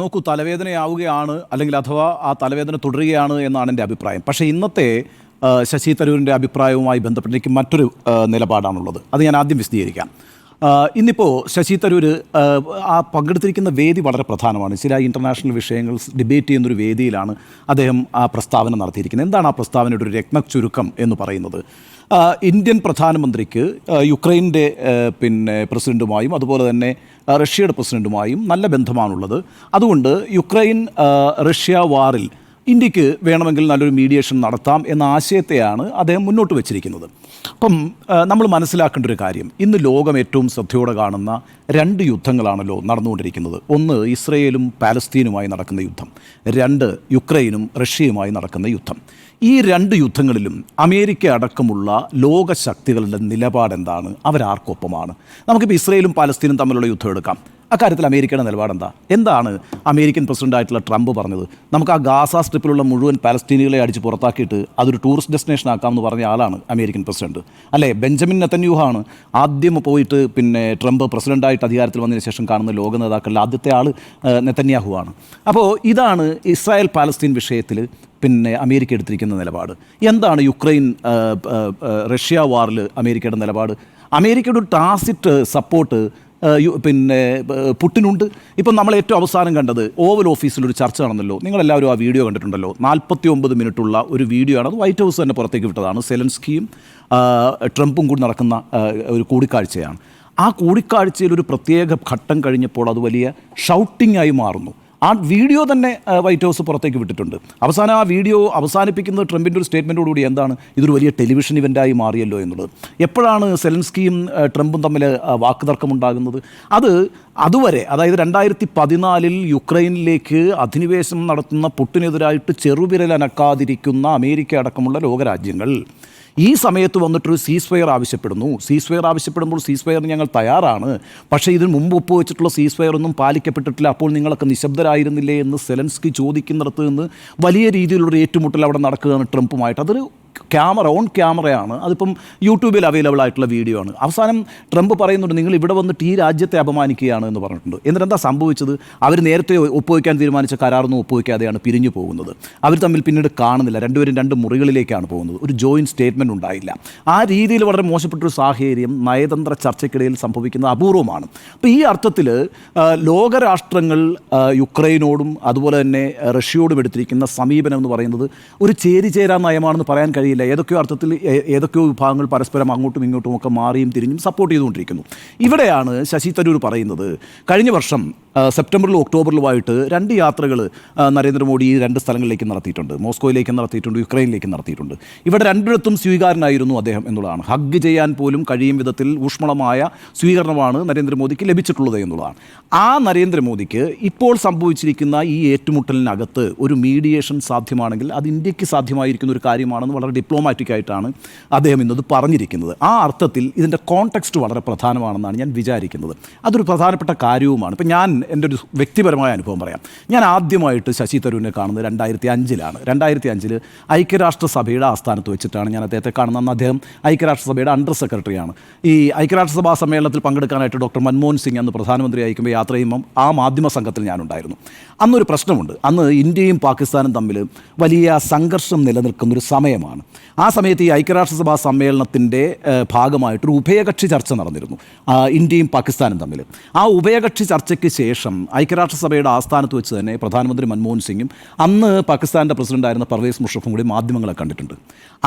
നോക്കൂ, തലവേദനയാവുകയാണ് അല്ലെങ്കിൽ അഥവാ ആ തലവേദന തുടരുകയാണ് എന്നാണ് എൻ്റെ അഭിപ്രായം. പക്ഷേ ഇന്നത്തെ ശശി തരൂരിൻ്റെ അഭിപ്രായവുമായി ബന്ധപ്പെട്ട് എനിക്ക് മറ്റൊരു നിലപാടാണുള്ളത്. അത് ഞാൻ ആദ്യം വിശദീകരിക്കാം. ഇന്നിപ്പോൾ ശശി തരൂർ ആ പങ്കെടുത്തിരിക്കുന്ന വേദി വളരെ പ്രധാനമാണ്. ചില ഇൻ്റർനാഷണൽ വിഷയങ്ങൾ ഡിബേറ്റ് ചെയ്യുന്നൊരു വേദിയിലാണ് അദ്ദേഹം ആ പ്രസ്താവന നടത്തിയിരിക്കുന്നത്. എന്താണ് ആ പ്രസ്താവനയുടെ ഒരു രത്നച്ചുരുക്കം എന്ന് പറയുന്നത്? ഇന്ത്യൻ പ്രധാനമന്ത്രിക്ക് യുക്രൈൻ്റെ പ്രസിഡൻറ്റുമായും അതുപോലെ തന്നെ റഷ്യയുടെ പ്രസിഡൻറ്റുമായും നല്ല ബന്ധമാണുള്ളത്. അതുകൊണ്ട് യുക്രൈൻ റഷ്യ വാറിൽ ഇന്ത്യക്ക് വേണമെങ്കിൽ നല്ലൊരു മീഡിയേഷൻ നടത്താം എന്ന ആശയത്തെയാണ് അദ്ദേഹം മുന്നോട്ട് വച്ചിരിക്കുന്നത്. അപ്പം നമ്മൾ മനസ്സിലാക്കേണ്ട ഒരു കാര്യം, ഇന്ന് ലോകം ഏറ്റവും ശ്രദ്ധയോടെ കാണുന്ന രണ്ട് യുദ്ധങ്ങളാണല്ലോ നടന്നുകൊണ്ടിരിക്കുന്നത്. ഒന്ന് ഇസ്രയേലും പാലസ്തീനുമായി നടക്കുന്ന യുദ്ധം, രണ്ട് യുക്രൈനും റഷ്യയുമായി നടക്കുന്ന യുദ്ധം. ഈ രണ്ട് യുദ്ധങ്ങളിലും അമേരിക്ക അടക്കമുള്ള ലോകശക്തികളുടെ നിലപാടെന്താണ്? അവരാർക്കൊപ്പമാണ്? നമുക്കിപ്പോൾ ഇസ്രയേലും പാലസ്തീനും തമ്മിലുള്ള യുദ്ധം എടുക്കാം. അക്കാര്യത്തിൽ അമേരിക്കയുടെ നിലപാടെന്താ? എന്താണ് അമേരിക്കൻ പ്രസിഡൻ്റായിട്ടുള്ള ട്രംപ് പറഞ്ഞത്? നമുക്ക് ആ ഗാസ സ്ട്രിപ്പിലുള്ള മുഴുവൻ പാലസ്തീനികളെ അടിച്ച് പുറത്താക്കിയിട്ട് അതൊരു ടൂറിസ്റ്റ് ഡെസ്റ്റിനേഷൻ ആക്കാമെന്ന് പറഞ്ഞ ആളാണ് അമേരിക്കൻ പ്രസിഡന്റ്, അല്ലേ? ബെഞ്ചമിൻ നെതന്യാഹുവാണ് ആദ്യം പോയിട്ട് ട്രംപ് പ്രസിഡൻ്റായിട്ട് അധികാരത്തിൽ വന്നതിന് ശേഷം കാണുന്ന ലോക നേതാക്കളിൽ ആദ്യത്തെ ആൾ നെതന്യാഹുവാണ്. അപ്പോൾ ഇതാണ് ഇസ്രായേൽ പാലസ്തീൻ വിഷയത്തിൽ അമേരിക്ക എടുത്തിരിക്കുന്ന നിലപാട്. എന്താണ് യുക്രൈൻ റഷ്യ വാറിൽ അമേരിക്കയുടെ നിലപാട്? അമേരിക്കയുടെ ഒരു ടാസിറ്റ് സപ്പോർട്ട് പുട്ടിനുണ്ട്. ഇപ്പം നമ്മൾ ഏറ്റവും അവസാനം കണ്ടത് ഓവൽ ഓഫീസിലൊരു ചർച്ച നടന്നല്ലോ. നിങ്ങളെല്ലാവരും ആ വീഡിയോ കണ്ടിട്ടുണ്ടല്ലോ. 49 മിനിറ്റുള്ള ഒരു വീഡിയോ ആണ്. അത് വൈറ്റ് ഹൗസ് തന്നെ പുറത്തേക്ക് വിട്ടതാണ്. സെലൻസ്കിയും ട്രംപും കൂടി നടക്കുന്ന ഒരു കൂടിക്കാഴ്ചയാണ്. ആ കൂടിക്കാഴ്ചയിൽ ഒരു പ്രത്യേക ഘട്ടം കഴിഞ്ഞപ്പോൾ അത് വലിയ ഷൗട്ടിംഗ് ആയി മാറുന്നു. ആ വീഡിയോ തന്നെ വൈറ്റ് ഹൗസ് പുറത്തേക്ക് വിട്ടിട്ടുണ്ട്. അവസാനം ആ വീഡിയോ അവസാനിപ്പിക്കുന്നത് ട്രംപിൻ്റെ ഒരു സ്റ്റേറ്റ്മെൻറ്റോടുകൂടി എന്താണ്, ഇതൊരു വലിയ ടെലിവിഷൻ ഇവൻ്റായി മാറിയല്ലോ എന്നുള്ളത്. എപ്പോഴാണ് സെലൻസ്കിയും ട്രംപും തമ്മിൽ വാക്കുതർക്കമുണ്ടാകുന്നത്? അതുവരെ, അതായത് 2014 യുക്രൈനിലേക്ക് അധിനിവേശം നടത്തുന്ന പുട്ടിനെതിരായിട്ട് ചെറുവിരലനക്കാതിരിക്കുന്ന അമേരിക്ക അടക്കമുള്ള ലോകരാജ്യങ്ങൾ ഈ സമയത്ത് വന്നിട്ടൊരു സീസ് ആവശ്യപ്പെടുന്നു. സീസ് ആവശ്യപ്പെടുമ്പോൾ സീസ് ഫയറിന് ഞങ്ങൾ തയ്യാറാണ്, പക്ഷേ ഇതിന് മുമ്പ് ഒപ്പുവെച്ചിട്ടുള്ള സീസ് ഫയർ ഒന്നും പാലിക്കപ്പെട്ടിട്ടില്ല, അപ്പോൾ നിങ്ങളൊക്കെ നിശബ്ദരായിരുന്നില്ലേ എന്ന് സെലൻസ്കി ചോദിക്കുന്നിടത്ത് നിന്ന് വലിയ രീതിയിലുള്ളൊരു ഏറ്റുമുട്ടൽ അവിടെ നടക്കുകയാണ് ട്രംപുമായിട്ട്. അതൊരു ഓൺ ക്യാമറയാണ്. അതിപ്പം യൂട്യൂബിൽ അവൈലബിൾ ആയിട്ടുള്ള വീഡിയോ ആണ്. അവസാനം ട്രംപ് പറയുന്നുണ്ട്, നിങ്ങൾ ഇവിടെ വന്നിട്ട് ഈ രാജ്യത്തെ അപമാനിക്കുകയാണ് എന്ന് പറഞ്ഞിട്ടുണ്ട്. എന്നിട്ടെന്താ സംഭവിച്ചത്? അവർ നേരത്തെ ഒപ്പുവയ്ക്കാൻ തീരുമാനിച്ച കരാറൊന്നും ഒപ്പുവയ്ക്കാതെയാണ് പിരിഞ്ഞു പോകുന്നത്. അവർ തമ്മിൽ പിന്നീട് കാണുന്നില്ല. രണ്ടുപേരും രണ്ട് മുറികളിലേക്കാണ് പോകുന്നത്. ഒരു ജോയിൻറ്റ് സ്റ്റേറ്റ്മെൻറ്റ് ഉണ്ടായില്ല. ആ രീതിയിൽ വളരെ മോശപ്പെട്ടൊരു സാഹചര്യം നയതന്ത്ര ചർച്ചയ്ക്കിടയിൽ സംഭവിക്കുന്നത് അപൂർവമാണ്. അപ്പോൾ ഈ അർത്ഥത്തിൽ ലോകരാഷ്ട്രങ്ങൾ യുക്രൈനോടും അതുപോലെ തന്നെ റഷ്യയോടും എടുത്തിരിക്കുന്ന സമീപനം എന്ന് പറയുന്നത് ഒരു ചേരിചേരാ നയമാണെന്ന് പറയാൻ കഴിയില്ല. ഏതൊക്കെയോ അർത്ഥത്തിൽ ഏതൊക്കെയോ വിഭാഗങ്ങൾ പരസ്പരം അങ്ങോട്ടും ഇങ്ങോട്ടും ഒക്കെ മാറിയും തിരിഞ്ഞും സപ്പോർട്ട് ചെയ്തുകൊണ്ടിരിക്കുന്നു. ഇവിടെയാണ് ശശി തരൂർ പറയുന്നത്, കഴിഞ്ഞ വർഷം സെപ്റ്റംബറിലും ഒക്ടോബറിലുമായിട്ട് 2 യാത്രകൾ നരേന്ദ്രമോദി ഈ 2 സ്ഥലങ്ങളിലേക്ക് നടത്തിയിട്ടുണ്ട്. മോസ്കോയിലേക്ക് നടത്തിയിട്ടുണ്ട്, യുക്രൈനിലേക്ക് നടത്തിയിട്ടുണ്ട്. ഇവിടെ രണ്ടിടത്തും സ്വീകാരനായിരുന്നു അദ്ദേഹം എന്നുള്ളതാണ്. ഹഗ് ചെയ്യാൻ പോലും കഴിയും വിധത്തിൽ ഊഷ്മളമായ സ്വീകരണമാണ് നരേന്ദ്രമോദിക്ക് ലഭിച്ചിട്ടുള്ളത് എന്നുള്ളതാണ്. ആ നരേന്ദ്രമോദിക്ക് ഇപ്പോൾ സംഭവിച്ചിരിക്കുന്ന ഈ ഏറ്റുമുട്ടലിനകത്ത് ഒരു മീഡിയേഷൻ സാധ്യമാണെങ്കിൽ അത് ഇന്ത്യക്ക് സാധ്യമായിരിക്കുന്ന ഒരു കാര്യമാണെന്ന് വളരെ ഡിപ്ലോമാറ്റിക് ആയിട്ടാണ് അദ്ദേഹം ഇന്നത് പറഞ്ഞിരിക്കുന്നത്. ആ അർത്ഥത്തിൽ ഇതിൻ്റെ കോണ്ടെക്സ്റ്റ് വളരെ പ്രധാനമാണെന്നാണ് ഞാൻ വിചാരിക്കുന്നത്. അതൊരു പ്രധാനപ്പെട്ട കാര്യവുമാണ്. ഇപ്പം ഞാൻ എൻ്റെ ഒരു വ്യക്തിപരമായ അനുഭവം പറയാം. ഞാൻ ആദ്യമായിട്ട് ശശി തരൂരിനെ കാണുന്നത് 2005 2005 ഐക്യരാഷ്ട്രസഭയുടെ ആസ്ഥാനത്ത് വെച്ചിട്ടാണ് ഞാൻ അദ്ദേഹത്തെ കാണുന്നത്. അന്ന് അദ്ദേഹം ഐക്യരാഷ്ട്രസഭയുടെ അണ്ടർ സെക്രട്ടറിയാണ്. ഈ ഐക്യരാഷ്ട്രസഭാ സമ്മേളനത്തിൽ പങ്കെടുക്കാനായിട്ട് ഡോക്ടർ മൻമോഹൻ സിംഗ് അന്ന് പ്രധാനമന്ത്രി അയക്കുമ്പോൾ യാത്ര ചെയ്യുമ്പം ആ മാധ്യമ സംഘത്തിൽ ഞാനുണ്ടായിരുന്നു. അന്നൊരു പ്രശ്നമുണ്ട്. അന്ന് ഇന്ത്യയും പാകിസ്ഥാനും തമ്മിൽ വലിയ സംഘർഷം നിലനിൽക്കുന്നൊരു സമയമാണ്. ആ സമയത്ത് ഈ ഐക്യരാഷ്ട്രസഭാ സമ്മേളനത്തിൻ്റെ ഭാഗമായിട്ടൊരു ഉഭയകക്ഷി ചർച്ച നടന്നിരുന്നു ഇന്ത്യയും പാകിസ്ഥാനും തമ്മിൽ. ആ ഉഭയകക്ഷി ചർച്ചയ്ക്ക് ശേഷം ഐക്യരാഷ്ട്രസഭയുടെ ആസ്ഥാനത്ത് വെച്ച് തന്നെ പ്രധാനമന്ത്രി മൻമോഹൻ സിംഗും അന്ന് പാകിസ്ഥാൻ്റെ പ്രസിഡൻ്റായിരുന്ന പർവേസ് മുഷറഫും കൂടി മാധ്യമങ്ങളെ കണ്ടിട്ടുണ്ട്.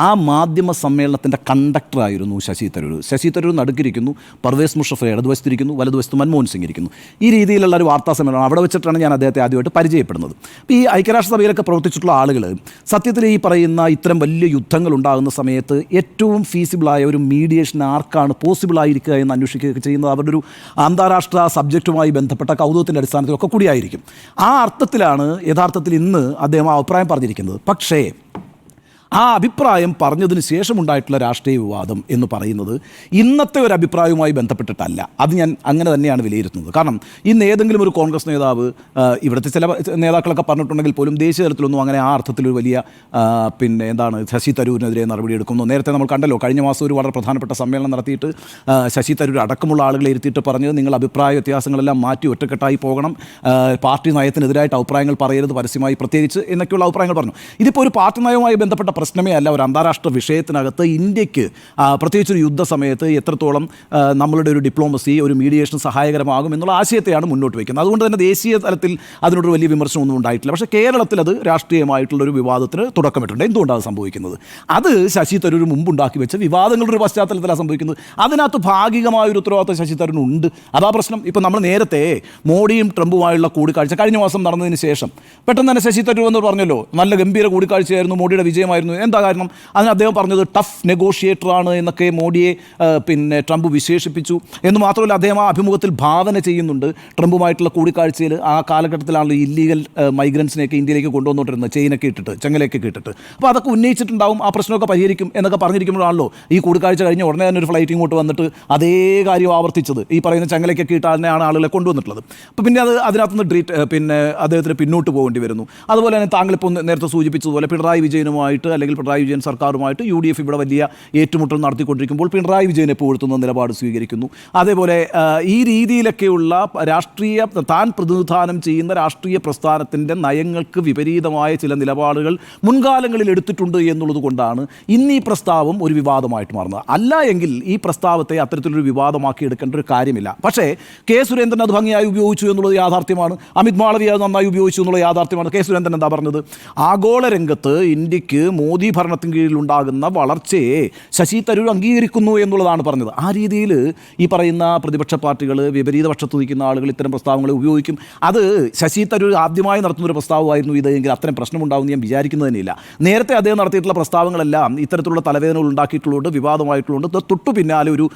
ആ മാധ്യമ സമ്മേളനത്തിൻ്റെ കണ്ടക്ടറായിരുന്നു ശശി തരൂർ. ശശി തരൂർ നടുക്കിരിക്കുന്നു, പർവേസ് മുഷറഫ് ഇടതുവശത്തിരിക്കുന്നു, വലതുവശത്ത് മൻമോഹൻ സിംഗ് ഇരിക്കുന്നു. ഈ രീതിയിലുള്ള ഒരു വാർത്താ സമ്മേളനം അവിടെ വെച്ചിട്ടാണ് ഞാൻ അദ്ദേഹത്തെ ആദ്യമായിട്ട് പരിചയപ്പെടുന്നത്. അപ്പോൾ ഈ ഐക്യരാഷ്ട്രസഭയിലൊക്കെ പ്രവർത്തിച്ചിട്ടുള്ള ആളുകൾ സത്യത്തിൽ ഈ പറയുന്ന ഇത്തരം വലിയ യുദ്ധങ്ങൾ ഉണ്ടാകുന്ന സമയത്ത് ഏറ്റവും ഫീസിബിളായ ഒരു മീഡിയേഷൻ ആർക്കാണ് പോസിബിൾ ആയിരിക്കുക എന്ന് അന്വേഷിക്കുകയൊക്കെ ചെയ്യുന്നത് അവരുടെ ഒരു അന്താരാഷ്ട്ര സബ്ജക്റ്റുമായി ബന്ധപ്പെട്ട കൗതുകത്തിൻ്റെ അടിസ്ഥാനത്തിലൊക്കെ കൂടിയായിരിക്കും. ആ അർത്ഥത്തിലാണ് യഥാർത്ഥത്തിൽ ഇന്ന് അദ്ദേഹം ആ അഭിപ്രായം പറഞ്ഞിരിക്കുന്നത്. പക്ഷേ ആ അഭിപ്രായം പറഞ്ഞതിന് ശേഷമുണ്ടായിട്ടുള്ള രാഷ്ട്രീയ വിവാദം എന്ന് പറയുന്നത് ഇന്നത്തെ ഒരു അഭിപ്രായവുമായി ബന്ധപ്പെട്ടിട്ടല്ല. അത് ഞാൻ അങ്ങനെ തന്നെയാണ് വിലയിരുത്തുന്നത്. കാരണം ഇന്ന് ഏതെങ്കിലും ഒരു കോൺഗ്രസ് നേതാവ്, ഇവിടുത്തെ ചില നേതാക്കളൊക്കെ പറഞ്ഞിട്ടുണ്ടെങ്കിൽ പോലും ദേശീയ തലത്തിലൊന്നും അങ്ങനെ ആ അർത്ഥത്തിലൊരു വലിയ ശശി തരൂരിനെതിരെ നടപടിയെടുക്കുന്നു. നേരത്തെ നമ്മൾ കണ്ടല്ലോ, കഴിഞ്ഞ മാസം ഒരു വളരെ പ്രധാനപ്പെട്ട സമ്മേളനം നടത്തിയിട്ട് ശശി തരൂർ അടക്കമുള്ള ആളുകളെ ഇരുത്തിയിട്ട് പറഞ്ഞത് നിങ്ങൾ അഭിപ്രായ വ്യത്യാസങ്ങളെല്ലാം മാറ്റി ഒറ്റക്കെട്ടായി പോകണം, പാർട്ടി നയത്തിനെതിരായിട്ട് അഭിപ്രായങ്ങൾ പറയരുത് പരസ്യമായി പ്രത്യേകിച്ച് എന്നൊക്കെയുള്ള അഭിപ്രായങ്ങൾ പറഞ്ഞു. ഇതിപ്പോൾ ഒരു പാർട്ടി നയവുമായി ബന്ധപ്പെട്ട പ്രശ്നമേ അല്ല. ഒരു അന്താരാഷ്ട്ര വിഷയത്തിനകത്ത് ഇന്ത്യക്ക് പ്രത്യേകിച്ചൊരു യുദ്ധസമയത്ത് എത്രത്തോളം നമ്മളുടെ ഒരു ഡിപ്ലോമസി, ഒരു മീഡിയേഷൻ സഹായകരമാകും എന്നുള്ള ആശയത്തെയാണ് മുന്നോട്ട് വയ്ക്കുന്നത്. അതുകൊണ്ട് തന്നെ ദേശീയ തലത്തിൽ അതിനോട് വലിയ വിമർശനമൊന്നും ഉണ്ടായിട്ടില്ല. പക്ഷേ കേരളത്തിൽ അത് രാഷ്ട്രീയമായിട്ടുള്ളൊരു വിവാദത്തിന് തുടക്കമിട്ടുണ്ട്. എന്തുകൊണ്ടാണ് സംഭവിക്കുന്നത്? അത് ശശി തരൂർ മുമ്പുണ്ടാക്കി വെച്ച വിവാദങ്ങളുടെ ഒരു പശ്ചാത്തലത്തിലാണ് സംഭവിക്കുന്നത്. അതിനകത്ത് ഭാഗികമായൊരു ഉത്തരവാദിത്വം ശശി തരൂരിനുണ്ട്. അതാ പ്രശ്നം. ഇപ്പം നമ്മൾ നേരത്തെ മോഡിയും ട്രംപുമായുള്ള കൂടിക്കാഴ്ച കഴിഞ്ഞ മാസം നടന്നതിന് ശേഷം പെട്ടെന്ന് തന്നെ ശശി തരൂർ എന്ന് പറഞ്ഞല്ലോ, നല്ല ഗംഭീര കൂടിക്കാഴ്ചയായിരുന്നു, മോഡിയുടെ വിജയമായിരുന്നു. എന്താ കാരണം? അതിന് അദ്ദേഹം പറഞ്ഞത് ടഫ് നെഗോഷിയേറ്ററാണ് എന്നൊക്കെ മോഡിയെ ട്രംപ് വിശേഷിപ്പിച്ചു. എന്ന് മാത്രമല്ല, അദ്ദേഹം ആ അഭിമുഖത്തിൽ ഭാവന ചെയ്യുന്നുണ്ട് ട്രംപുമായിട്ടുള്ള കൂടിക്കാഴ്ചയിൽ ആ കാലഘട്ടത്തിലാണല്ലോ ഇല്ലീഗൽ മൈഗ്രൻസിനെയൊക്കെ ഇന്ത്യയിലേക്ക് കൊണ്ടുവന്നുകൊണ്ടിരുന്നത്, ചെയിനൊക്കെ ഇട്ടിട്ട്, ചെങ്ങലയൊക്കെ ഇട്ടിട്ട്. അപ്പോൾ അതൊക്കെ ഉന്നയിച്ചിട്ടുണ്ടാവും, ആ പ്രശ്നമൊക്കെ പരിഹരിക്കും എന്നൊക്കെ പറഞ്ഞിരിക്കുമ്പോഴാണല്ലോ ഈ കൂടിക്കാഴ്ച കഴിഞ്ഞ് ഉടനെ തന്നെ ഒരു ഫ്ലൈറ്റ് ഇങ്ങോട്ട് വന്നിട്ട് അതേ കാര്യം ആവർത്തിച്ചത്, ഈ പറയുന്ന ചെങ്ങലയ്ക്കൊക്കെ ഇട്ട് തന്നെയാണ് ആളുകളെ കൊണ്ടുവന്നിട്ടുള്ളത്. അപ്പോൾ പിന്നെ അദ്ദേഹത്തിന് അദ്ദേഹത്തിന് പിന്നോട്ട് പോകേണ്ടി വരുന്നു. അതുപോലെ തന്നെ താങ്കളിപ്പോൾ നേരത്തെ സൂചിപ്പിച്ചതുപോലെ പിണറായി വിജയനുമായിട്ട് അല്ലെങ്കിൽ പിണറായി വിജയൻ സർക്കാരുമായിട്ട് UDF ഇവിടെ വലിയ ഏറ്റുമുട്ടൽ നടത്തിക്കൊണ്ടിരിക്കുമ്പോൾ പിണറായി വിജയനെ പുകഴ്ത്തുന്ന നിലപാട് സ്വീകരിക്കുന്നു. അതേപോലെ ഈ രീതിയിലൊക്കെയുള്ള താൻ പ്രതിനിധാനം ചെയ്യുന്ന രാഷ്ട്രീയ പ്രസ്ഥാനത്തിൻ്റെ നയങ്ങൾക്ക് വിപരീതമായ ചില നിലപാടുകൾ മുൻകാലങ്ങളിൽ എടുത്തിട്ടുണ്ട് എന്നുള്ളത് കൊണ്ടാണ് ഇന്ന് ഈ പ്രസ്താവം ഒരു വിവാദമായിട്ട് മാറുന്നത്. അല്ല എങ്കിൽ ഈ പ്രസ്താവത്തെ അത്തരത്തിലൊരു വിവാദമാക്കി എടുക്കേണ്ട ഒരു കാര്യമില്ല. പക്ഷേ കെ സുരേന്ദ്രൻ അത് ഭംഗിയായി ഉപയോഗിച്ചു എന്നുള്ളത് യാഥാർത്ഥ്യമാണ്. അമിത് മാളവിയ അത് നന്നായി ഉപയോഗിച്ചു എന്നുള്ള യാഥാർത്ഥ്യമാണ്. കെ സുരേന്ദ്രൻ എന്താ പറഞ്ഞത്? ആഗോള രംഗത്ത് ഇന്ത്യക്ക് മോദി ഭരണത്തിന് കീഴിലുണ്ടാകുന്ന വളർച്ചയെ ശശി തരൂർ അംഗീകരിക്കുന്നു എന്നുള്ളതാണ് പറഞ്ഞത്. ആ രീതിയിൽ ഈ പറയുന്ന പ്രതിപക്ഷ പാർട്ടികൾ, വിപരീത പക്ഷത്ത് നിൽക്കുന്ന ആളുകൾ ഇത്തരം പ്രസ്താവങ്ങളെ ഉപയോഗിക്കും. അത് ശശി തരൂർ ആദ്യമായി നടത്തുന്നൊരു പ്രസ്താവമായിരുന്നു ഇത് എങ്കിൽ അത്തരം പ്രശ്നമുണ്ടാകുമെന്ന് ഞാൻ വിചാരിക്കുന്നത് തന്നെയില്ല. നേരത്തെ അദ്ദേഹം നടത്തിയിട്ടുള്ള പ്രസ്താവങ്ങളെല്ലാം ഇത്തരത്തിലുള്ള തലവേദനകൾ ഉണ്ടാക്കിയിട്ടുള്ളതുകൊണ്ട്, വിവാദമായിട്ടുള്ളതുകൊണ്ട് തൊട്ടു പിന്നാലെ ഒരു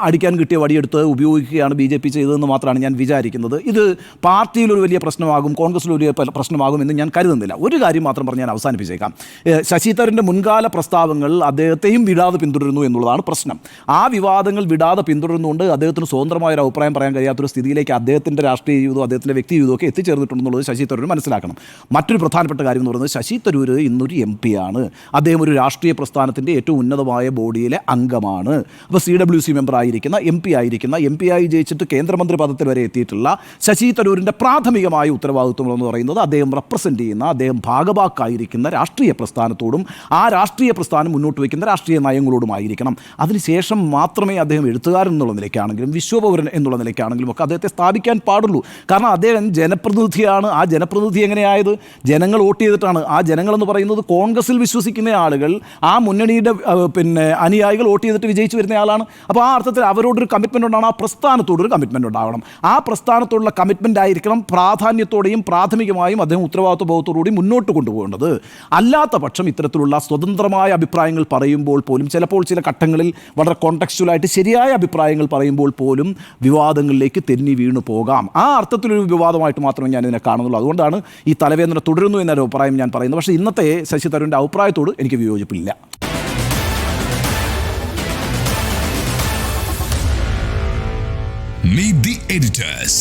അടിക്കാൻ കിട്ടിയ വടിയെടുത്ത് ഉപയോഗിക്കുകയാണ് BJP ചെയ്തതെന്ന് മാത്രമാണ് ഞാൻ വിചാരിക്കുന്നത്. ഇത് പാർട്ടിയിലൊരു വലിയ പ്രശ്നമാകും, കോൺഗ്രസിലൊരു വലിയ പ്രശ്നമാകും എന്ന് ഞാൻ കരുതുന്നില്ല. ഒരു കാര്യം മാത്രം പറഞ്ഞ് ഞാൻ അവസാനിപ്പിച്ചേക്കാം. ശശി തരൂരിൻ്റെ മുൻകാല പ്രസ്താവങ്ങൾ അദ്ദേഹത്തെയും വിടാതെ പിന്തുടരുന്നു എന്നുള്ളതാണ് പ്രശ്നം. ആ വിവാദങ്ങൾ വിടാതെ പിന്തുടരുന്നുകൊണ്ട് അദ്ദേഹത്തിന് സ്വതന്ത്രമായൊരു അഭിപ്രായം പറയാൻ കഴിയാത്തൊരു സ്ഥിതിയിലേക്ക് അദ്ദേഹത്തിൻ്റെ രാഷ്ട്രീയ ജീവിതവും അദ്ദേഹത്തിൻ്റെ വ്യക്തി ജീവിതമൊക്കെ എത്തിച്ചേർന്നിട്ടുണ്ടെന്നുള്ളത് ശശി തരൂർ മനസ്സിലാക്കണം. മറ്റൊരു പ്രധാനപ്പെട്ട കാര്യം എന്ന് പറയുന്നത്, ശശി തരൂർ ഇന്നൊരു MP ആണ്. അദ്ദേഹം ഒരു രാഷ്ട്രീയ പ്രസ്ഥാനത്തിൻ്റെ ഏറ്റവും ഉന്നതമായ ബോഡിയിലെ അംഗമാണ്. അപ്പോൾ CWC മെമ്പർ ആയിരിക്കുന്ന, MP ആയി ജയിച്ചിട്ട് കേന്ദ്രമന്ത്രി പദത്തിൽ വരെ എത്തിയിട്ടുള്ള ശശി തരൂരിൻ്റെ പ്രാഥമികമായ ഉത്തരവാദിത്വം എന്ന് പറയുന്നത് അദ്ദേഹം റെപ്രസെൻ്റ് ചെയ്യുന്ന, അദ്ദേഹം ഭാഗവാക്കായിരിക്കുന്ന രാഷ്ട്രീയ പ്രസ്ഥാനത്തോടും ആ രാഷ്ട്രീയ പ്രസ്ഥാനം മുന്നോട്ട് വയ്ക്കുന്ന രാഷ്ട്രീയ നയങ്ങളോടുമായിരിക്കണം. അതിനുശേഷം മാത്രമേ അദ്ദേഹം എഴുത്തുകാരൻ എന്നുള്ള നിലയ്ക്കാണെങ്കിലും വിശ്വപൗരൻ എന്നുള്ള നിലയ്ക്കാണെങ്കിലും ഒക്കെ അദ്ദേഹത്തെ സ്ഥാപിക്കാൻ പാടുള്ളൂ. കാരണം അദ്ദേഹം ജനപ്രതിനിധിയാണ്. ആ ജനപ്രതിനിധി എങ്ങനെയായത്? ജനങ്ങൾ വോട്ട് ചെയ്തിട്ടാണ്. ആ ജനങ്ങളെന്ന് പറയുന്നത് കോൺഗ്രസിൽ വിശ്വസിക്കുന്ന ആളുകൾ, ആ മുന്നണിയുടെ അനുയായികൾ വോട്ട് ചെയ്തിട്ട് വിജയിച്ചു വരുന്ന ആളാണ്. അപ്പോൾ ആ അർത്ഥത്തിൽ അവരോടൊരു കമ്മിറ്റ്മെൻ്റ് ഉണ്ടാവണം, ആ പ്രസ്ഥാനത്തോടൊരു കമ്മിറ്റ്മെൻ്റ് ഉണ്ടാവണം. ആ പ്രസ്ഥാനത്തോടുള്ള കമ്മിറ്റ്മെൻ്റ് ആയിരിക്കണം പ്രാധാന്യത്തോടെയും പ്രാഥമികമായും അദ്ദേഹം ഉത്തരവാദിത്വ ബോധത്തോടുകൂടി മുന്നോട്ട് കൊണ്ടുപോകേണ്ടത്. അല്ലാത്ത പക്ഷം ഇത്തരത്തിലുള്ള സ്വതന്ത്രമായ അഭിപ്രായങ്ങൾ പറയുമ്പോൾ പോലും, ചിലപ്പോൾ ചില ഘട്ടങ്ങളിൽ വളരെ കോണ്ടെക്സ്റ്റുവലായിട്ട് ശരിയായ അഭിപ്രായങ്ങൾ പറയുമ്പോൾ പോലും വിവാദങ്ങളിലേക്ക് തെന്നി വീണു പോകാം. ആ അർത്ഥത്തിലൊരു വിവാദമായിട്ട് മാത്രമേ ഞാൻ ഇതിനെ കാണുന്നുള്ളൂ. അതുകൊണ്ടാണ് ഈ തലവേദന തുടരുന്നു എന്നൊരു അഭിപ്രായം ഞാൻ പറയുന്നത്. പക്ഷേ ഇന്നത്തെ ശശി തരൂരിൻ്റെ അഭിപ്രായത്തോട് എനിക്ക് വിയോജിപ്പില്ല. Meet the editors.